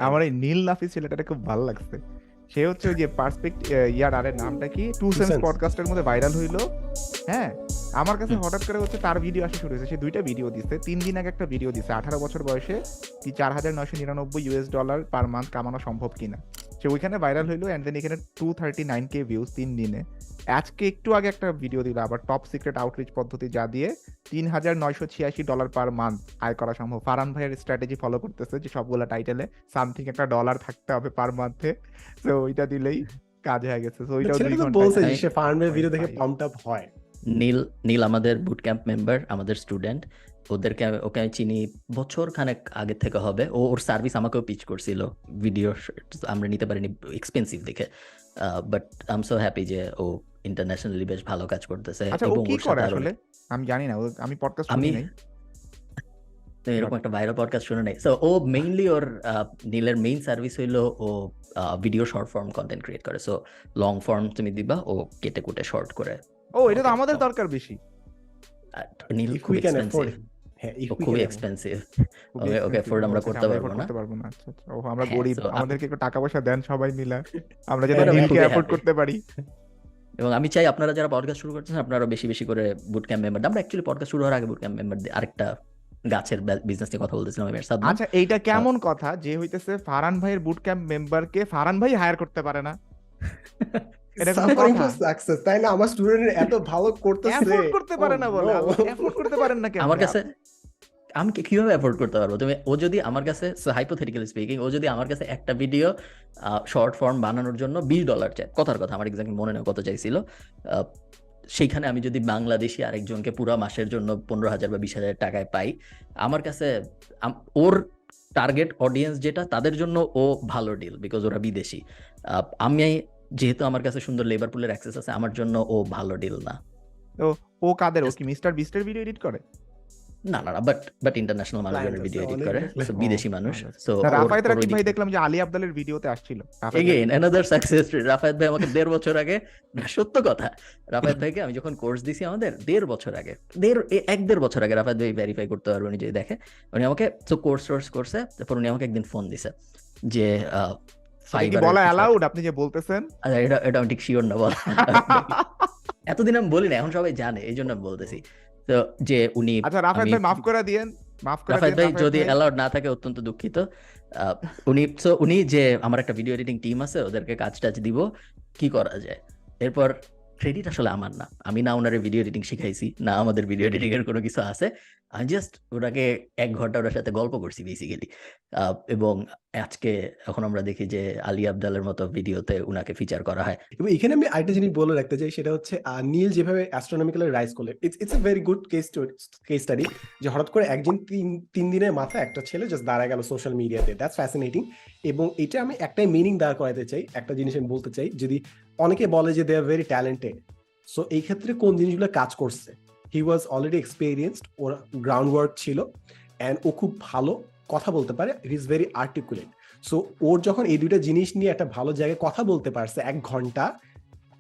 আমার এই নীল নাফিস ছেলেটাকে খুব ভালো লাগছে। সে হচ্ছে ওই যে পার্সপেক্ট ইয়ার আরে নামটা কি টু টু সেন্স সেন্স পডকাস্টের মধ্যে ভাইরাল হইলো। হ্যাঁ, আমার কাছে হুম। হঠাৎ করে হচ্ছে তার ভিডিও আসা শুরু হয়েছে। সে 2টা ভিডিও দিছে, 3 দিন আগে একটা ভিডিও দিছে 18 বছর বয়সে কি $4,999 পার মান্থ কামানো সম্ভব কিনা। সে ওইখানে ভাইরাল হইলো এন্ড দেন এখানে 239K ভিউজ 3 দিনে। আজকে একটু আগে একটা ভিডিও দিল আবার টপ সিক্রেট আউটরিচ পদ্ধতি, যা দিয়ে $3,986 পার মান্থ আয় করা সম্ভব। ফারহান ভাইয়ের স্ট্র্যাটেজি ফলো করতেছে যে সবগুলা টাইটেলে সামথিং একটা ডলার থাকতে হবে পার মান্থে, তো ওইটা দিলেই কাজ হয়ে গেছে। তো ওইটাও 2 ছেলেটা তো ঘন্টায় বলছে যে আমি- সে ফার্মের ভিডিও দেখে 5. পাম্পড আপ হয়। নীল আমাদের বুট ক্যাম্প মেম্বার, আমাদের স্টুডেন্ট। ওকে আমি চিনি বছর খানেক আগে থেকে হবে। ওর সার্ভিস আমাকেও পিচ করছিল, ভিডিও আমরা নিতে পারিনি এক্সপেন্সিভ দেখে, but I am so happy যে ও ইন্টারন্যাশনালি বেশ ভালো কাজ করতেছে। আচ্ছা, ও এবং কি ওর করে সাথে আরো আসলে আমি জানি না, আমি পডকাস্ট আমি শুনি নাই। তো এরকম একটা ভাইরাল পডকাস্ট শুনে নাই। সো ও মেইনলি ওর নীলের মেইন সার্ভিস হইলো ও video short form content create করে। সো লং ফর্ম তুমি দিবা, ও কেটে কুটে শর্ট করে। ও এটা তো Okay, আমাদের so- দরকার বেশি। আর নীল If খুব we can afford expensive, it. হ্যাঁ, if ও we খুবই can afford it. এক্সপেন্সিভ, খুবই ওকে expensive, অ্যাফোর্ড আমরা আচ্ছা, করতে আমরা পারবো afford না। করতে পারবো না। আচ্ছা আচ্ছা, ও আমরা হ্যাঁ, গরিব, so আমাদেরকে একটু টাকা পয়সা দেন সবাই মিলে, আমরা যাতে হ্যাঁ, আমি নীলকে খুবই অ্যাফোর্ড happy। করতে পারি। এবং আমি চাই আপনারা যারা পডকাস্ট শুরু করছেন আপনারা বেশি বেশি করে বুট ক্যাম্প মেম্বার। আমরা অ্যাকচুয়ালি পডকাস্ট শুরু হওয়ার আগে বুট ক্যাম্প মেম্বার আরেকটা গাছের বিজনেস নিয়ে কথা বলতেছিলাম আমি আর সাদমান। আচ্ছা, এইটা কেমন কথা যে হইতেছে ফারহান ভাইয়ের বুট ক্যাম্প মেম্বারকে ফারহান ভাই হায়ার করতে পারে না? এটা কোনো Suffering কথা? for success, তাই না? আমার স্টুডেন্ট এত ভালো করতেছে, অ্যাফোর্ড করতে পারে না Oh, বলে, no. অ্যাফোর্ড করতে পারেন না কেন? আমার কাছে আমি কিভাবে অ্যাফোর্ড করতে পারবো? তুমি ও যদি আমার কাছে, হাইপোথেটিক্যালি স্পিকিং, ও যদি আমার কাছে একটা ভিডিও শর্ট ফর্ম বানানোর জন্য $20 চায়, কথার কথা, আমার এক্সাক্টলি মনে নেই কত চাইছিল, সেইখানে আমি যদি বাংলাদেশি আরেকজনকে পুরো মাসের জন্য 15,000 বা 20,000 টাকায় পাই, আমার কাছে ওর টার্গেট অডিয়েন্স যেটা, তাদের জন্য ও ভালো ডিল, বিকজ ওরা বিদেশি। আমি যেহেতু আমার কাছে সুন্দর লেবার পুলের অ্যাক্সেস আছে, আমার জন্য ও ভালো ডিল না। তো ও কাদের? ও Just- কি মিস্টার বিস্টের ভিডিও এডিট করে? না, বাট ইন্টারন্যাশনাল মানুষজনের Client ভিডিও আছে, এডিট অনেক করে, client। so বিদেশি মানুষ। সো না, রাফায়েত রাকিব ভাই দেখলাম যে আলী আব্দালের ভিডিওতে আসছিল। Again another success story. Rafayet ভাই আমাকে 1.5 বছর আগে, সত্য কথা, রাফায়েত ভাইকে আমি যখন কোর্স দিছি আমাদের 1.5 বছর আগে, 1.5 বছর আগে, রাফায়েত ভাই ভেরিফাই করতে পারবে উনি যদি দেখে, উনি আমাকে কোর্স করছে, তারপর উনি আমাকে একদিন ফোন দিছে যে এটা কি ফাইবারের বলা কিছু অ্যালাউড আপনি যে বলতেছেন? আচ্ছা, এটা আমি ঠিক শিওর না বল। এতদিন আমি বলি না, এখন সবাই জানে, এই জন্য আমি বলতেছি। তো যে উনি, আচ্ছা রাফায়েত ভাই মাফ করে দিয়েন, মাফ করে রাফায়েত দিয়েন ভাই যদি অ্যালাউড না থাকে অত্যন্ত দুঃখিত। উনি যে আমার একটা ভিডিও এডিটিং টিম আছে, ওদেরকে কাজ টাজ দিব, কি করা যায়। এরপর ক্রেডিট আসলে আমার না, আমি না ওনারে ভিডিও এডিটিং শিখাইছি, না আমাদের ভিডিও এডিটিং এর কোনো কিছু আছে। আমি জাস্ট ওনাকে 1 ঘন্টা ওনার সাথে গল্প করছি বেসিক্যালি। এবং আজকে এখন আমরা দেখি যে আলী আব্দালের মতো ভিডিওতে উনাকে ফিচার করা হয়। এবং এখানে আমি আরেকটা জিনিস বলে রাখতে চাই, সেটা হচ্ছে নীল যেভাবে অ্যাস্ট্রোনমিক্যাল রাইজ করলেন, it's a very good case study, যে হঠাৎ করে একদিন 3 দিনের মাথায় একটা ছেলে জাস্ট দাঁড়ায় গেল সোশ্যাল মিডিয়াতে। That's fascinating. এবং এটা আমি একটাই মিনিং দাঁড় করাতে চাই, একটা জিনিস আমি বলতে চাই, যদি অনেকে বলে যে they are very talented, so এই ক্ষেত্রে কোন জিনিসগুলো কাজ করছে, হি ওয়াজ অলরেডি এক্সপিরিয়েন্সড, ওর গ্রাউন্ড ওয়ার্ক ছিল, অ্যান্ড ও খুব ভালো কথা বলতে পারে, he is very articulate. So ওর যখন এই দুইটা জিনিস নিয়ে একটা ভালো জায়গায় কথা বলতে পারছে 1 ঘন্টা,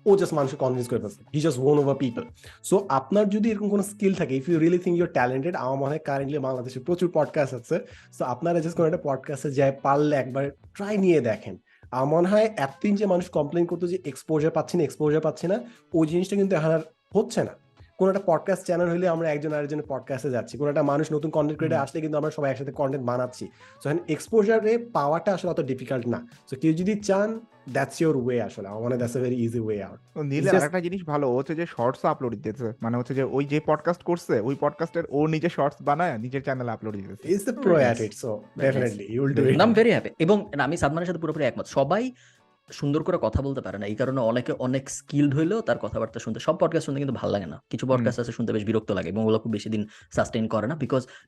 ও জাস্ট মানুষকে কনভিন্স করে ফেলছে, he just won over people. So আপনার যদি এরকম কোনো স্কিল থাকে, if you really think you're talented, আমার মনে হয় কারেন্টলি বাংলাদেশে প্রচুর পডকাস্ট আছে, সো আপনারা জাস্ট কোনো একটা পডকাস্টে যায় পারলে একবার ট্রাই নিয়ে দেখেন। আমার মনে হয় এতদিন যে মানুষ কমপ্লেন করতো যে এক্সপোজার পাচ্ছি না, ওই জিনিসটা কিন্তু এখন আর হচ্ছে না। কোনো একটা পডকাস্ট চ্যানেল হলে আমরা একজন আরেকজনের পডকাস্টে যাচ্ছি, কোনো একটা মানুষ নতুন কন্টেন্ট ক্রিয়েটর আসলে কিন্তু আমরা সবাই একসাথে কন্টেন্ট বানাচ্ছি। সো এখন এক্সপোজারে পাওয়াটা আসলে অত ডিফিকাল্ট না। সো কেউ যদি চান, দ্যাটস ইউর ওয়ে, আসলে আমার মনে হয় that's a very easy way out. নীলের আরেকটা জিনিস ভালো হচ্ছে যে শর্টস আপলোড দিতেছে, মানে হচ্ছে যে ওই যে পডকাস্ট করছে ওই পডকাস্টের ও নিজে শর্টস বানায় নিজের চ্যানেলে আপলোড দিতেছে। Is the pro at it, so definitely you will do it. I am very happy. এবং আমি সাদমানের সাথে পুরোপুরি একমত। সবাই সুন্দর করে কথা বলতে পারে না, এই কারণে অনেকে অনেক স্কিলড হইলেও তার কথাবার্তা শুনতে, সব পডকাস্ট শুনতে কিন্তু ভালো লাগে না। কিছু পডকাস্ট আছে শুনতে বেশ বিরক্ত লাগে এবং ওগুলো খুব বেশি দিন সাস্টেইন করে না,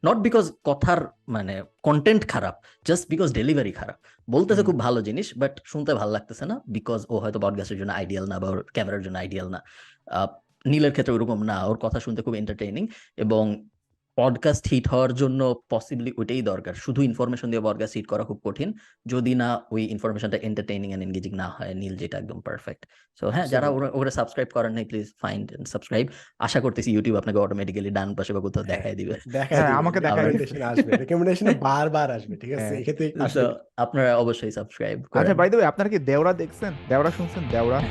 নট বিকজ কথার মানে কন্টেন্ট খারাপ, জাস্ট বিকজ ডেলিভারি খারাপ। বলতেছে খুব ভালো জিনিস, বাট শুনতে ভালো লাগতেছে না, বিকজ ও হয়তো পডকাস্টের জন্য আইডিয়াল না বা ওর ক্যামেরার জন্য আইডিয়াল না। নীলের ক্ষেত্রে ওরকম না, ওর কথা শুনতে খুব এন্টারটেইনিং। এবং পডকাস্ট হিট হওয়ার জন্য পসিবলি ওইটাই দরকার। শুধু ইনফরমেশন দিয়ে পডকাস্ট হিট করা খুব কঠিন, যদি না ওই ইনফরমেশনটা এন্টারটেইনিং এন্ড এনগেজিং না হয়। নীল যেটা একদম পারফেক্ট। সো হ্যাঁ, যারা Absolutely. ওরা সাবস্ক্রাইব করেন নাই, প্লিজ ফাইন্ড এন্ড সাবস্ক্রাইব। আশা করতেছি ইউটিউব আপনাকে অটোমেটিক্যালি ডান পাশে বা কোথাও হ্যাঁ, দেখায় দিবে। দেখায় হ্যাঁ দিবে। আমাকে দেখায় আমরা- দিবে। রেকমেন্ডেশন আসবে, রেকমেন্ডেশনে বারবার আসবে, ঠিক আছে? হ্যাঁ। এক্ষেত্রে তো আসলে আপনারা অবশ্যই সাবস্ক্রাইব আচ্ছা করেন। বাই দ্য ওয়ে আপনারা কি দেওরা দেখছেন, দেওরা শুনছেন, দেওরা?